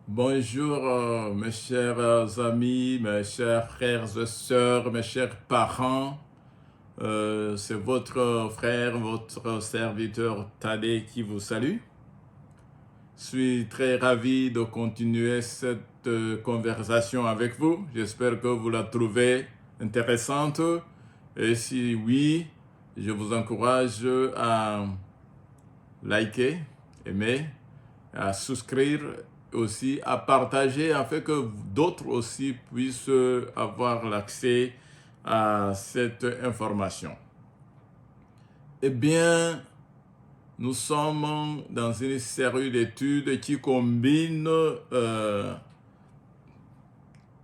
Bonjour mes chers amis, mes chers frères et sœurs, mes chers parents. C'est votre frère, votre serviteur Tadé qui vous salue. Je suis très ravi de continuer cette conversation avec vous. J'espère que vous la trouvez intéressante. Et si oui, je vous encourage à liker, aimer, à souscrire aussi, à partager afin que d'autres aussi puissent avoir l'accès à cette information. Eh bien, nous sommes dans une série d'études qui combine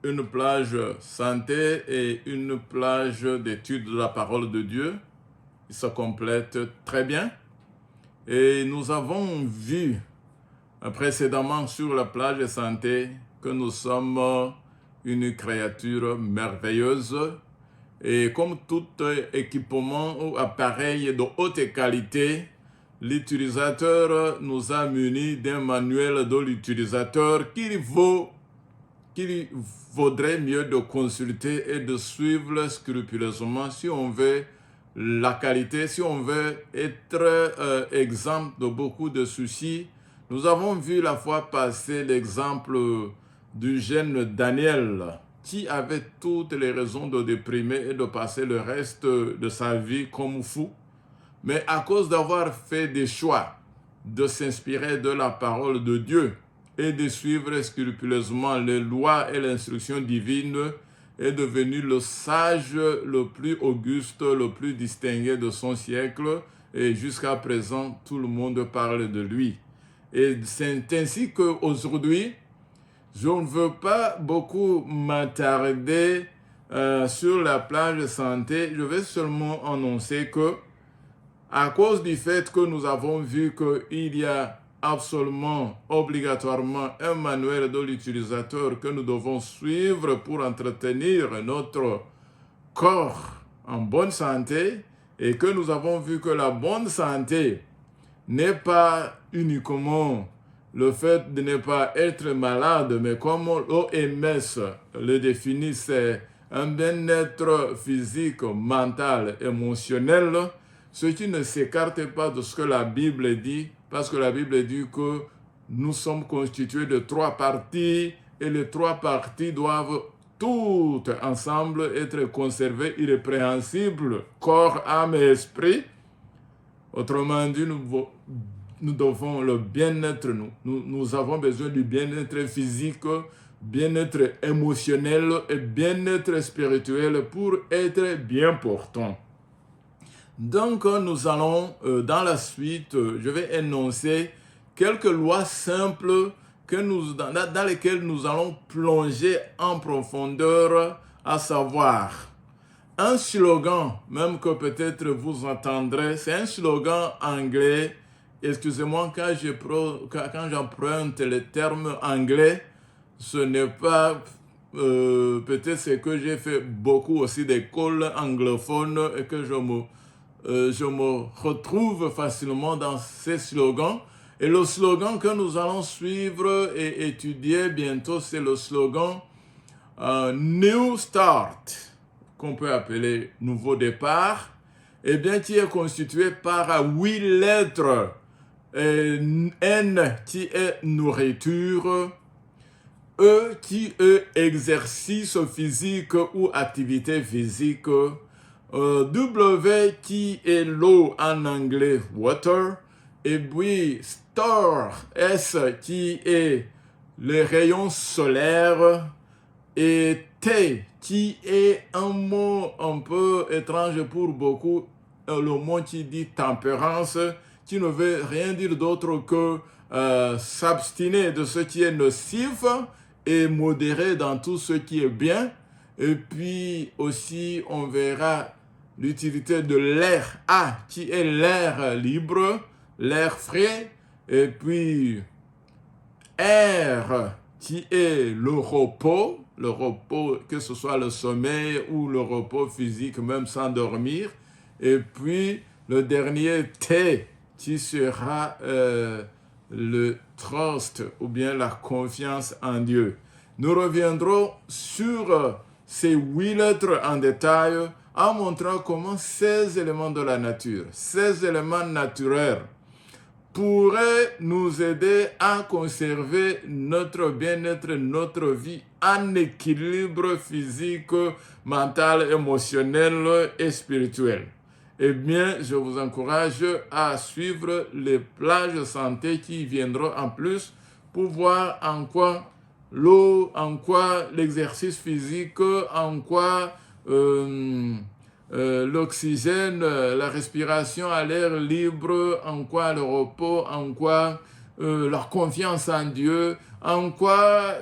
une plage santé et une plage d'études de la parole de Dieu. Ils se complètent très bien. Et nous avons vu précédemment sur la plage santé que nous sommes une créature merveilleuse et comme tout équipement ou appareil de haute qualité, l'utilisateur nous a munis d'un manuel de l'utilisateur qu'il vaudrait mieux de consulter et de suivre scrupuleusement si on veut la qualité, si on veut être exempt de beaucoup de soucis. Nous avons vu la fois passée l'exemple du jeune Daniel qui avait toutes les raisons de déprimer et de passer le reste de sa vie comme fou. Mais à cause d'avoir fait des choix de s'inspirer de la parole de Dieu et de suivre scrupuleusement les lois et l'instruction divine, est devenu le sage le plus auguste, le plus distingué de son siècle, et jusqu'à présent, tout le monde parle de lui. Et c'est ainsi qu'aujourd'hui, je ne veux pas beaucoup m'attarder sur la plage santé. Je vais seulement annoncer que, à cause du fait que nous avons vu qu'il y a absolument, obligatoirement, un manuel de l'utilisateur que nous devons suivre pour entretenir notre corps en bonne santé, et que nous avons vu que la bonne santé n'est pas uniquement le fait de ne pas être malade, mais comme l'OMS le définit, c'est un bien-être physique, mental, émotionnel, ce qui ne s'écarte pas de ce que la Bible dit, parce que la Bible dit que nous sommes constitués de 3 parties, et les 3 parties doivent toutes ensemble être conservées irrépréhensibles, corps, âme et esprit. Autrement dit, nous devons le bien-être, nous avons besoin du bien-être physique, bien-être émotionnel et bien-être spirituel pour être bien portant. Donc, nous allons, dans la suite, je vais énoncer quelques lois simples dans lesquelles nous allons plonger en profondeur, à savoir un slogan, même que peut-être vous entendrez, c'est un slogan anglais. Excusez-moi, quand j'emprunte les termes anglais, ce n'est pas peut-être ce que j'ai fait beaucoup aussi d'écoles anglophones et que je me retrouve facilement dans ces slogans. Et le slogan que nous allons suivre et étudier bientôt, c'est le slogan New Start, qu'on peut appeler nouveau départ, et bien qui est constitué par 8 lettres. N qui est nourriture, E qui est exercice physique ou activité physique, W qui est l'eau en anglais, water, et puis Star, S qui est les rayons solaires, et T qui est un mot un peu étrange pour beaucoup, le mot qui dit tempérance, qui ne veut rien dire d'autre que s'abstiner de ce qui est nocif et modérer dans tout ce qui est bien. Et puis aussi, on verra l'utilité de l'air A, qui est l'air libre, l'air frais, et puis R, qui est le repos, que ce soit le sommeil ou le repos physique, même sans dormir. Et puis le dernier T, qui sera le trust ou bien la confiance en Dieu. Nous reviendrons sur ces 8 lettres en détail en montrant comment ces éléments de la nature, ces éléments naturels pourraient nous aider à conserver notre bien-être, notre vie en équilibre physique, mental, émotionnel et spirituel. Eh bien, je vous encourage à suivre les plages santé qui viendront en plus pour voir en quoi l'eau, en quoi l'exercice physique, en quoi l'oxygène, la respiration à l'air libre, en quoi le repos, en quoi la confiance en Dieu, en quoi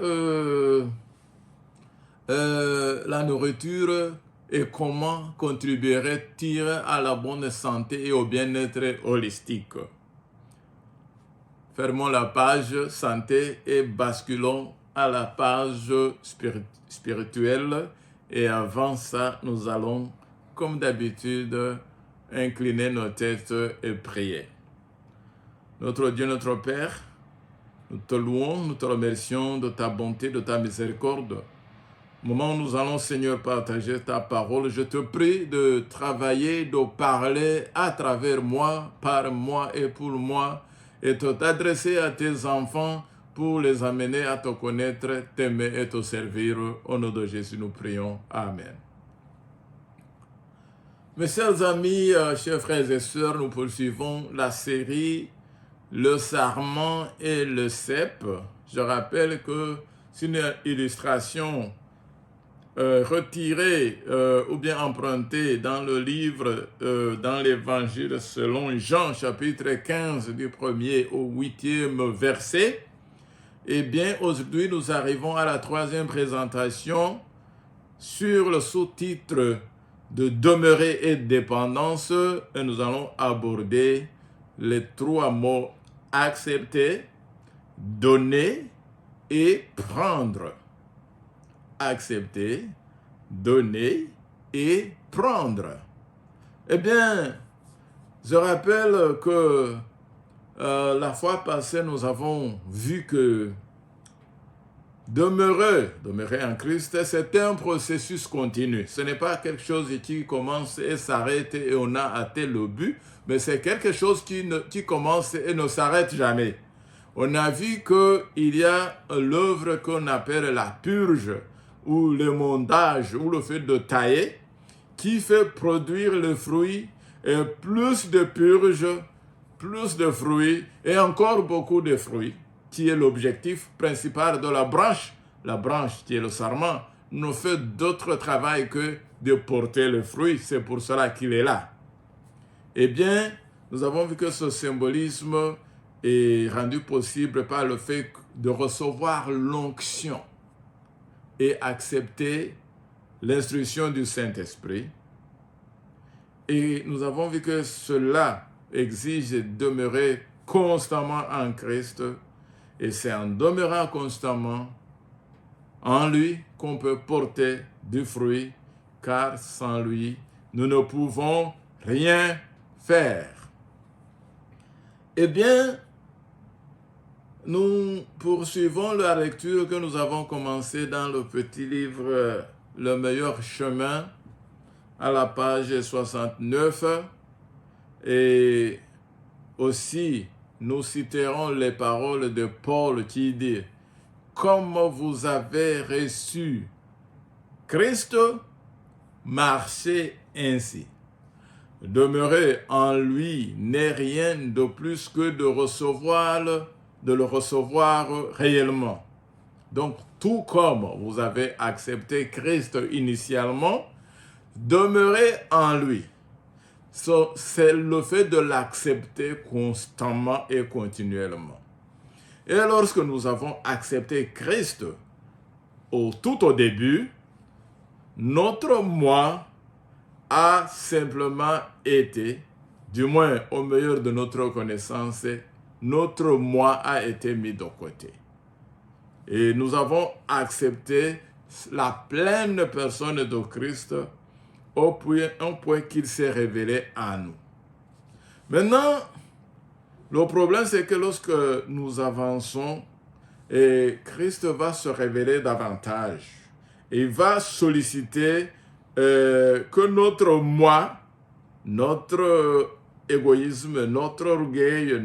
la nourriture et comment contribuerait-il à la bonne santé et au bien-être holistique. Fermons la page santé et basculons à la page spirituelle. Et avant ça, nous allons, comme d'habitude, incliner nos têtes et prier. Notre Dieu, notre Père, nous te louons, nous te remercions de ta bonté, de ta miséricorde. Au moment où nous allons, Seigneur, partager ta parole, je te prie de travailler, de parler à travers moi, par moi et pour moi, et de t'adresser à tes enfants pour les amener à te connaître, t'aimer et te servir. Au nom de Jésus, nous prions. Amen. Mes chers amis, chers frères et sœurs, nous poursuivons la série Le Sarment et le Cep. Je rappelle que c'est une illustration retirée ou bien empruntée dans le livre, dans l'évangile selon Jean, chapitre 15, du 1er au 8e verset. Eh bien, aujourd'hui, nous arrivons à la 3e présentation sur le sous-titre de demeurer et dépendance, et nous allons aborder les 3 mots accepter, donner et prendre. Accepter, donner et prendre. Eh bien, je rappelle que la fois passée, nous avons vu que demeurer en Christ, c'est un processus continu. Ce n'est pas quelque chose qui commence et s'arrête et on a atteint le but, mais c'est quelque chose qui commence et ne s'arrête jamais. On a vu qu'il y a l'œuvre qu'on appelle la purge, ou le mondage, ou le fait de tailler, qui fait produire le fruit, et plus de purge, plus de fruits, et encore beaucoup de fruits, qui est l'objectif principal de la branche. La branche, qui est le sarment, ne fait d'autre travail que de porter le fruit. C'est pour cela qu'il est là. Eh bien, nous avons vu que ce symbolisme est rendu possible par le fait de recevoir l'onction et accepter l'instruction du Saint-Esprit. Et nous avons vu que cela exige de demeurer constamment en Christ. Et c'est en demeurant constamment en lui qu'on peut porter du fruit, car sans lui, nous ne pouvons rien faire. Eh bien, nous poursuivons la lecture que nous avons commencée dans le petit livre « Le meilleur chemin » à la page 69. Et aussi, nous citerons les paroles de Paul qui dit « Comme vous avez reçu Christ, marchez ainsi. Demeurer en lui n'est rien de plus que de le recevoir réellement. » Donc, tout comme vous avez accepté Christ initialement, demeurez en lui. C'est le fait de l'accepter constamment et continuellement. Et lorsque nous avons accepté Christ tout au début, notre moi a simplement été, du moins au meilleur de notre connaissance, notre moi a été mis de côté. Et nous avons accepté la pleine personne de Christ au point qu'il s'est révélé à nous. Maintenant, Le problème, c'est que lorsque nous avançons, et Christ va se révéler davantage. Il va solliciter que notre moi, notre égoïsme, notre orgueil,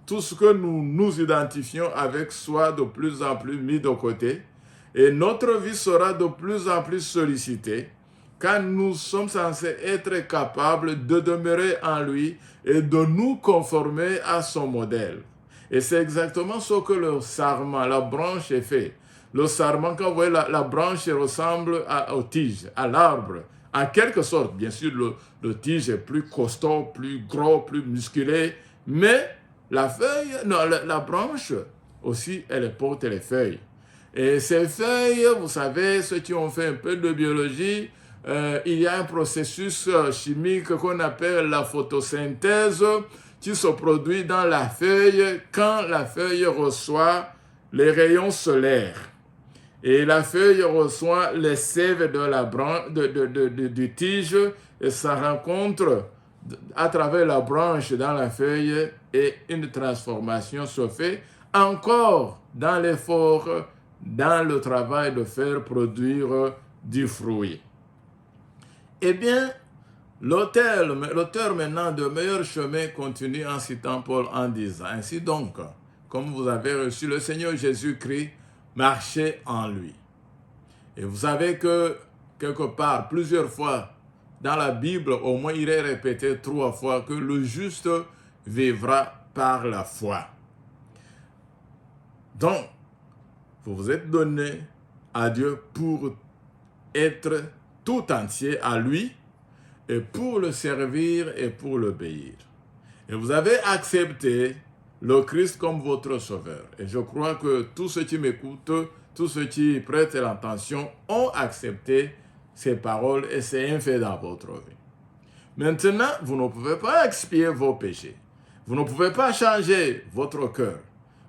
tout ce que nous nous identifions avec soit de plus en plus mis de côté. Et notre vie sera de plus en plus sollicitée quand nous sommes censés être capables de demeurer en lui et de nous conformer à son modèle. Et c'est exactement ce que le sarment, la branche est fait. Le sarment, quand vous voyez la branche ressemble aux tiges, à l'arbre. En quelque sorte, bien sûr, le tige est plus costaud, plus gros, plus musculé, mais la feuille, non, la branche aussi, elle porte les feuilles. Et ces feuilles, vous savez, ceux qui ont fait un peu de biologie, il y a un processus chimique qu'on appelle la photosynthèse qui se produit dans la feuille quand la feuille reçoit les rayons solaires. Et la feuille reçoit les sève de la branche, du tige et ça rencontre à travers la branche dans la feuille et une transformation se fait encore dans l'effort, dans le travail de faire produire du fruit. Eh bien, l'auteur maintenant de Meilleur chemin continue en citant Paul en disant, ainsi donc, comme vous avez reçu le Seigneur Jésus-Christ, marchez en lui. Et vous savez que quelque part, plusieurs fois dans la Bible, au moins il est répété 3 fois que le juste vivra par la foi. Donc, vous vous êtes donné à Dieu pour être tout entier à lui et pour le servir et pour l'obéir. Et vous avez accepté le Christ comme votre sauveur. Et je crois que tous ceux qui m'écoutent, tous ceux qui prêtent l'attention ont accepté ces paroles et c'est un fait dans votre vie. Maintenant, vous ne pouvez pas expier vos péchés. Vous ne pouvez pas changer votre cœur.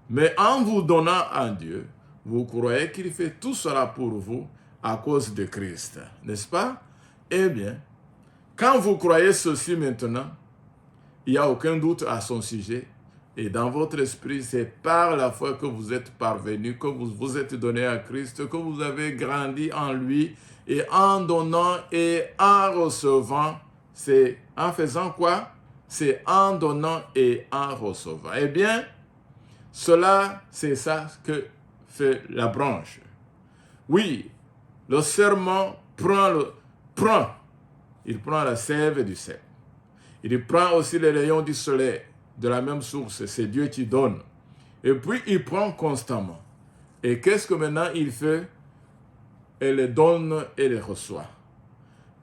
Mais en vous donnant à Dieu, vous croyez qu'il fait tout cela pour vous à cause de Christ. N'est-ce pas? Eh bien, quand vous croyez ceci maintenant, il n'y a aucun doute à son sujet. Et dans votre esprit, c'est par la foi que vous êtes parvenu, que vous vous êtes donné à Christ, que vous avez grandi en lui. Et en donnant et en recevant, c'est en faisant quoi? C'est en donnant et en recevant. Eh bien, cela, c'est ça que fait la branche. Oui, le serment il prend la sève du cep. Il prend aussi les rayons du soleil de la même source, c'est Dieu qui donne. Et puis il prend constamment. Et qu'est-ce que maintenant il fait? Il les donne et les reçoit.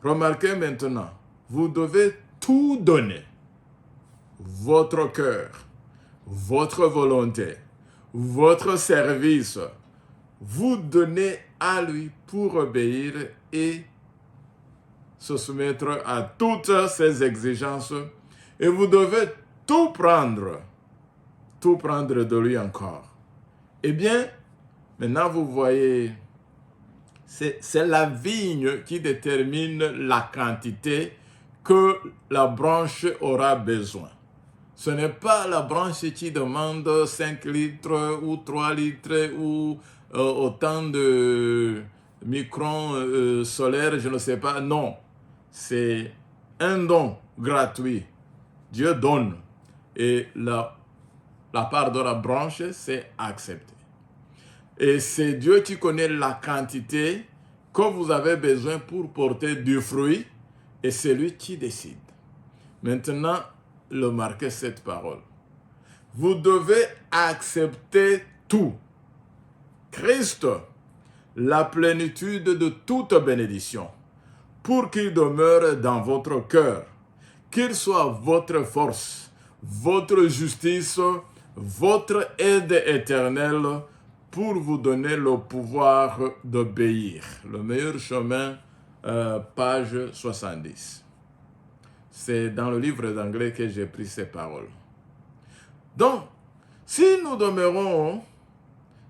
Remarquez maintenant, vous devez tout donner. Votre cœur, votre volonté, votre service. Vous donnez à lui pour obéir et se soumettre à toutes ses exigences. Et vous devez tout prendre de lui encore. Eh bien, maintenant vous voyez, c'est la vigne qui détermine la quantité que la branche aura besoin. Ce n'est pas la branche qui demande 5 litres ou 3 litres ou autant de microns solaires, je ne sais pas. Non, c'est un don gratuit. Dieu donne. Et la part de la branche, c'est accepté. Et c'est Dieu qui connaît la quantité que vous avez besoin pour porter du fruit. Et c'est lui qui décide. Maintenant, marquez cette parole. Vous devez accepter tout. Christ, la plénitude de toute bénédiction, pour qu'il demeure dans votre cœur, qu'il soit votre force, votre justice, votre aide éternelle, pour vous donner le pouvoir d'obéir. Le meilleur chemin, page 70. C'est dans le livre d'anglais que j'ai pris ces paroles. Donc, si nous demeurons,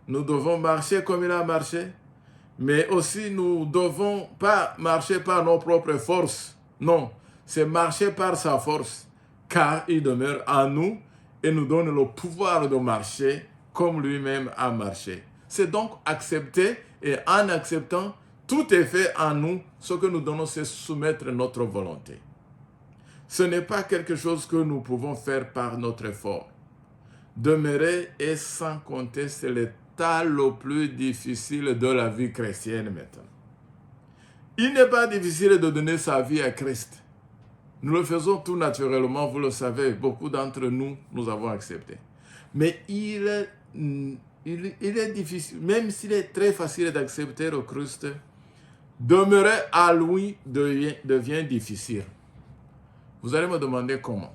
nous devons marcher comme il a marché, mais aussi nous ne devons pas marcher par nos propres forces. Non, c'est marcher par sa force, car il demeure en nous et nous donne le pouvoir de marcher comme lui-même a marché. C'est donc accepter, et en acceptant, tout est fait en nous. Ce que nous donnons, c'est soumettre notre volonté. Ce n'est pas quelque chose que nous pouvons faire par notre effort. Demeurer est sans conteste l'état le plus difficile de la vie chrétienne maintenant. Il n'est pas difficile de donner sa vie à Christ. Nous le faisons tout naturellement, vous le savez, beaucoup d'entre nous, nous avons accepté. Mais il est difficile, même s'il est très facile d'accepter le Christ, demeurer à lui devient difficile. Vous allez me demander comment.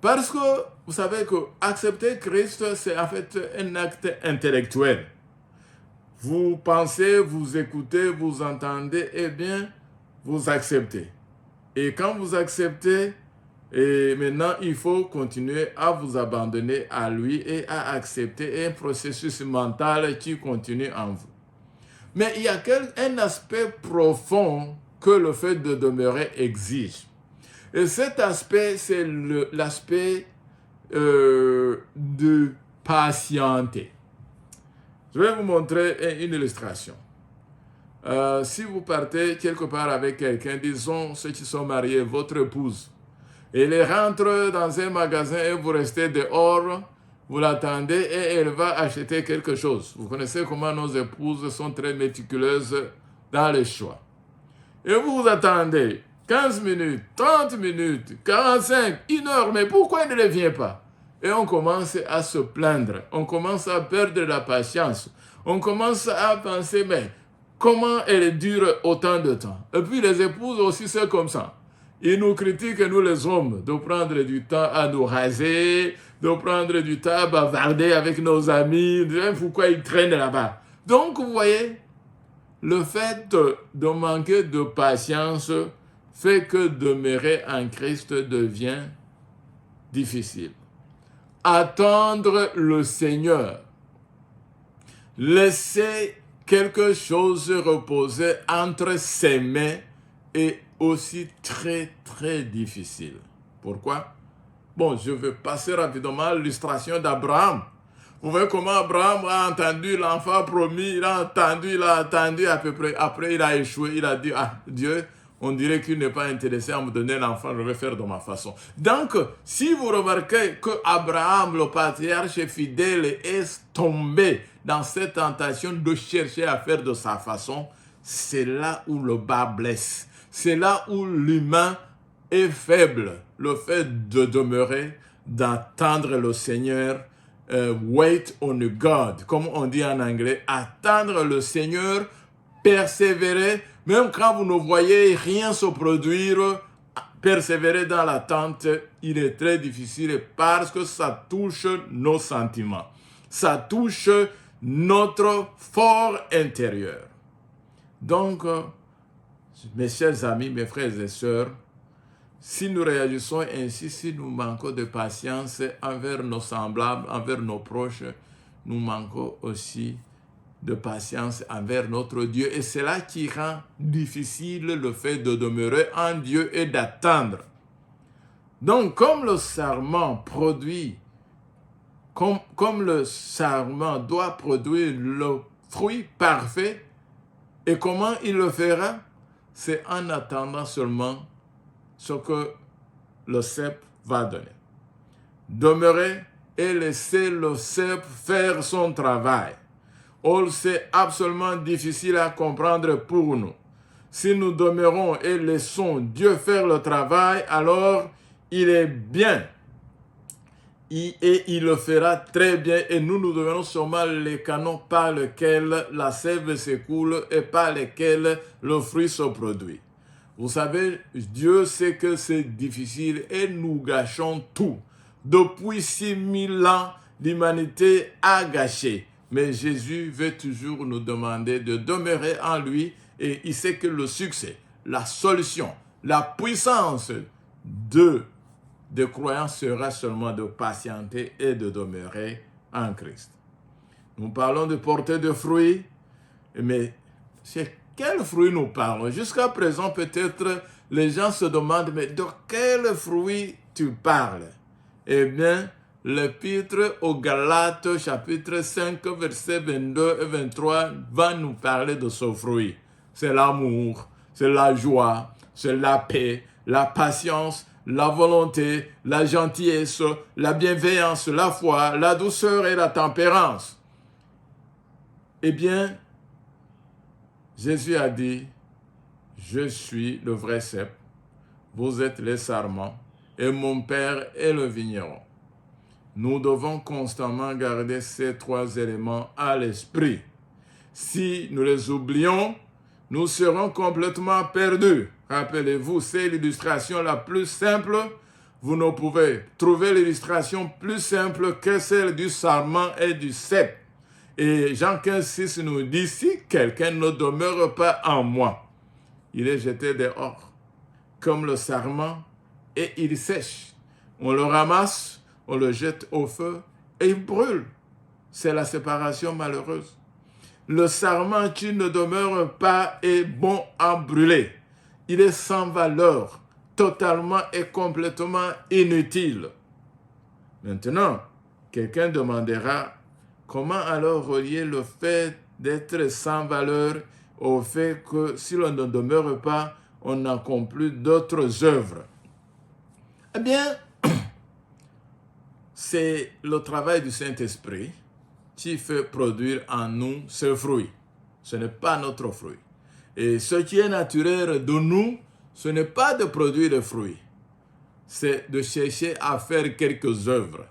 Parce que vous savez que accepter Christ, c'est en fait un acte intellectuel. Vous pensez, vous écoutez, vous entendez, eh bien, vous acceptez. Et quand vous acceptez, et maintenant, il faut continuer à vous abandonner à lui et à accepter un processus mental qui continue en vous. Mais il y a un aspect profond que le fait de demeurer exige. Et cet aspect, c'est l'aspect de patienter. Je vais vous montrer une illustration. Si vous partez quelque part avec quelqu'un, disons ceux qui sont mariés, votre épouse, et elle rentre dans un magasin et vous restez dehors, vous l'attendez et elle va acheter quelque chose. Vous connaissez comment nos épouses sont très méticuleuses dans les choix. Et vous vous attendez 15 minutes, 30 minutes, 45, 1 heure, mais pourquoi elle ne vient pas? Et on commence à se plaindre, on commence à perdre la patience, on commence à penser, mais comment elle dure autant de temps? Et puis les épouses aussi, c'est comme ça. Ils nous critiquent, nous les hommes, de prendre du temps à nous raser, de prendre du temps à bavarder avec nos amis, pourquoi ils traînent là-bas. Donc, vous voyez, le fait de manquer de patience fait que demeurer en Christ devient difficile. Attendre le Seigneur, laisser quelque chose reposer entre ses mains est aussi très très difficile. Pourquoi? Bon, je vais passer rapidement à l'illustration d'Abraham. Vous voyez comment Abraham a entendu l'enfant promis, il a attendu à peu près. Après, il a échoué, il a dit, ah, Dieu, on dirait qu'il n'est pas intéressé à me donner l'enfant, je vais faire de ma façon. Donc, si vous remarquez que Abraham, le patriarche fidèle, est tombé dans cette tentation de chercher à faire de sa façon, c'est là où le bas blesse. C'est là où l'humain est faible. Le fait de demeurer, d'attendre le Seigneur, wait on God, comme on dit en anglais, attendre le Seigneur, persévérer, même quand vous ne voyez rien se produire, persévérer dans l'attente, il est très difficile parce que ça touche nos sentiments, ça touche notre fort intérieur. Donc, mes chers amis, mes frères et sœurs, si nous réagissons ainsi, si nous manquons de patience envers nos semblables, envers nos proches, nous manquons aussi de patience envers notre Dieu. Et c'est là qui rend difficile le fait de demeurer en Dieu et d'attendre. Donc, comme le sarment produit, comme le sarment doit produire le fruit parfait, et comment il le fera? C'est en attendant seulement ce que le cep va donner. Demeurer et laisser le cep faire son travail. Oh, c'est absolument difficile à comprendre pour nous. Si nous demeurons et laissons Dieu faire le travail, alors il est bien. Et il le fera très bien. Et nous devenons seulement les canaux par lesquels la sève s'écoule et par lesquels le fruit se produit. Vous savez, Dieu sait que c'est difficile et nous gâchons tout. Depuis 6000 ans, l'humanité a gâché. Mais Jésus veut toujours nous demander de demeurer en lui et il sait que le succès, la solution, la puissance de croyance sera seulement de patienter et de demeurer en Christ. Nous parlons de porter de fruits, mais c'est quels fruits nous parlons? Jusqu'à présent, peut-être, les gens se demandent, mais de quels fruits tu parles? Eh bien, l'épître aux Galates, chapitre 5, versets 22 et 23, va nous parler de ce fruit. C'est l'amour, c'est la joie, c'est la paix, la patience, la volonté, la gentillesse, la bienveillance, la foi, la douceur et la tempérance. Eh bien, Jésus a dit, je suis le vrai cep, vous êtes les sarments, et mon Père est le vigneron. Nous devons constamment garder ces trois éléments à l'esprit. Si nous les oublions, nous serons complètement perdus. Rappelez-vous, c'est l'illustration la plus simple. Vous ne pouvez trouver l'illustration plus simple que celle du sarment et du cep. Et Jean 15,6 nous dit, si quelqu'un ne demeure pas en moi, il est jeté dehors, comme le sarment, et il sèche. On le ramasse, on le jette au feu, et il brûle. C'est la séparation malheureuse. Le sarment qui ne demeure pas est bon à brûler. Il est sans valeur, totalement et complètement inutile. Maintenant, quelqu'un demandera, comment alors relier le fait d'être sans valeur au fait que si l'on ne demeure pas, on n'accomplit d'autres œuvres? Eh bien, c'est le travail du Saint-Esprit qui fait produire en nous ce fruit. Ce n'est pas notre fruit. Et ce qui est naturel de nous, ce n'est pas de produire des fruits. C'est de chercher à faire quelques œuvres.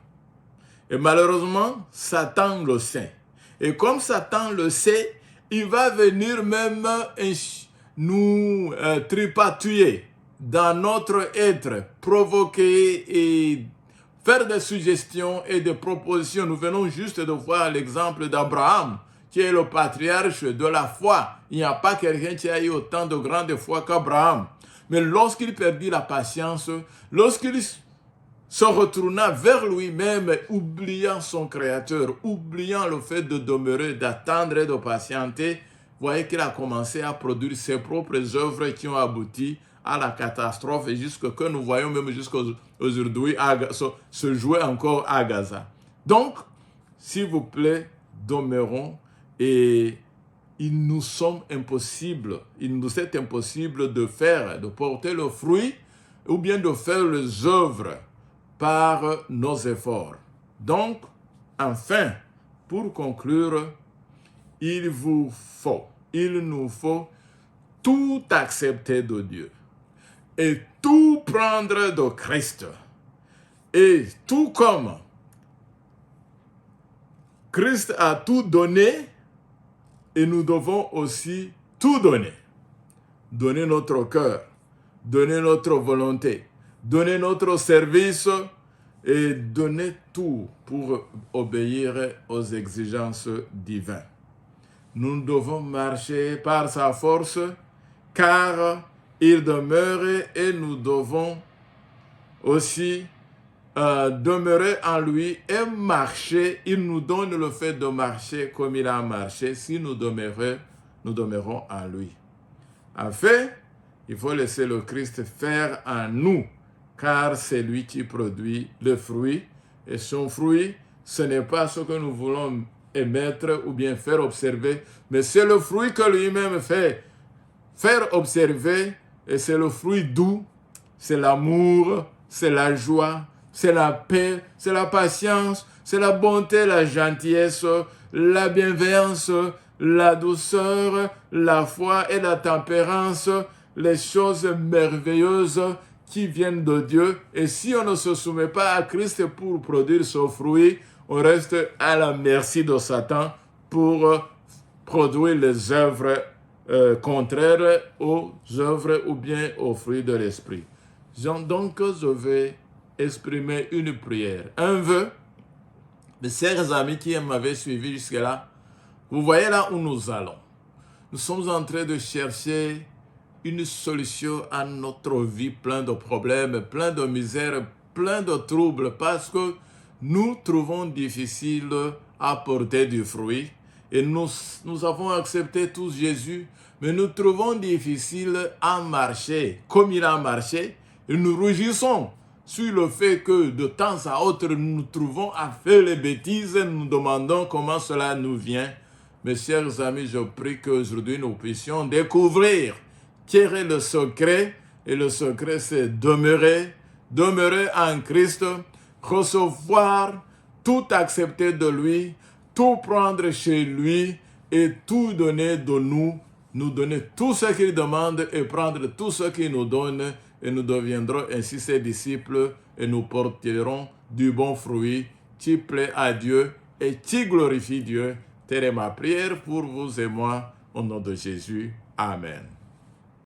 Et malheureusement, Satan le sait. Et comme Satan le sait, il va venir même nous tripatouiller dans notre être, provoquer et faire des suggestions et des propositions. Nous venons juste de voir l'exemple d'Abraham, qui est le patriarche de la foi. Il n'y a pas quelqu'un qui a eu autant de grande foi qu'Abraham. Mais lorsqu'il perdit la patience, lorsqu'il se retourna vers lui-même, oubliant son Créateur, oubliant le fait de demeurer, d'attendre et de patienter, voyez qu'il a commencé à produire ses propres œuvres qui ont abouti à la catastrophe et jusque que nous voyons même jusqu'aujourd'hui se jouer encore à Gaza. Donc, s'il vous plaît, demeurons et il nous est impossible de porter le fruit ou bien de faire les œuvres par nos efforts. Donc, enfin, pour conclure, il nous faut tout accepter de Dieu et tout prendre de Christ. Et tout comme Christ a tout donné, et nous devons aussi tout donner. Donner notre cœur, donner notre volonté, donner notre service et donner tout pour obéir aux exigences divines. Nous devons marcher par sa force car il demeure et nous devons aussi demeurer en lui et marcher. Il nous donne le fait de marcher comme il a marché si nous demeurons en lui. Enfin, il faut laisser le Christ faire en nous, car c'est lui qui produit le fruit. Et son fruit, ce n'est pas ce que nous voulons émettre ou bien faire observer, mais c'est le fruit que lui-même fait faire observer, et c'est le fruit doux, c'est l'amour, c'est la joie, c'est la paix, c'est la patience, c'est la bonté, la gentillesse, la bienveillance, la douceur, la foi et la tempérance, les choses merveilleuses qui viennent de Dieu. Et si on ne se soumet pas à Christ pour produire ce fruit, on reste à la merci de Satan pour produire les œuvres contraires aux œuvres ou bien aux fruits de l'esprit. Donc, je vais exprimer une prière, un vœu. Mes chers amis qui m'avaient suivi jusque-là, vous voyez là où nous allons. Nous sommes en train de chercher une solution à notre vie pleine de problèmes, plein de misère, plein de troubles, parce que nous trouvons difficile à porter du fruit. Et nous avons accepté tous Jésus, mais nous trouvons difficile à marcher comme il a marché. Et nous rougissons sur le fait que de temps à autre, nous nous trouvons à faire les bêtises et nous nous demandons comment cela nous vient. Mes chers amis, je prie qu'aujourd'hui nous puissions découvrir quel est le secret. Et le secret, c'est demeurer en Christ, recevoir, tout accepter de lui, tout prendre chez lui et tout donner de nous donner tout ce qu'il demande et prendre tout ce qu'il nous donne, et nous deviendrons ainsi ses disciples et nous porterons du bon fruit qui plaît à Dieu et qui glorifie Dieu. Telle est ma prière pour vous et moi, au nom de Jésus. Amen.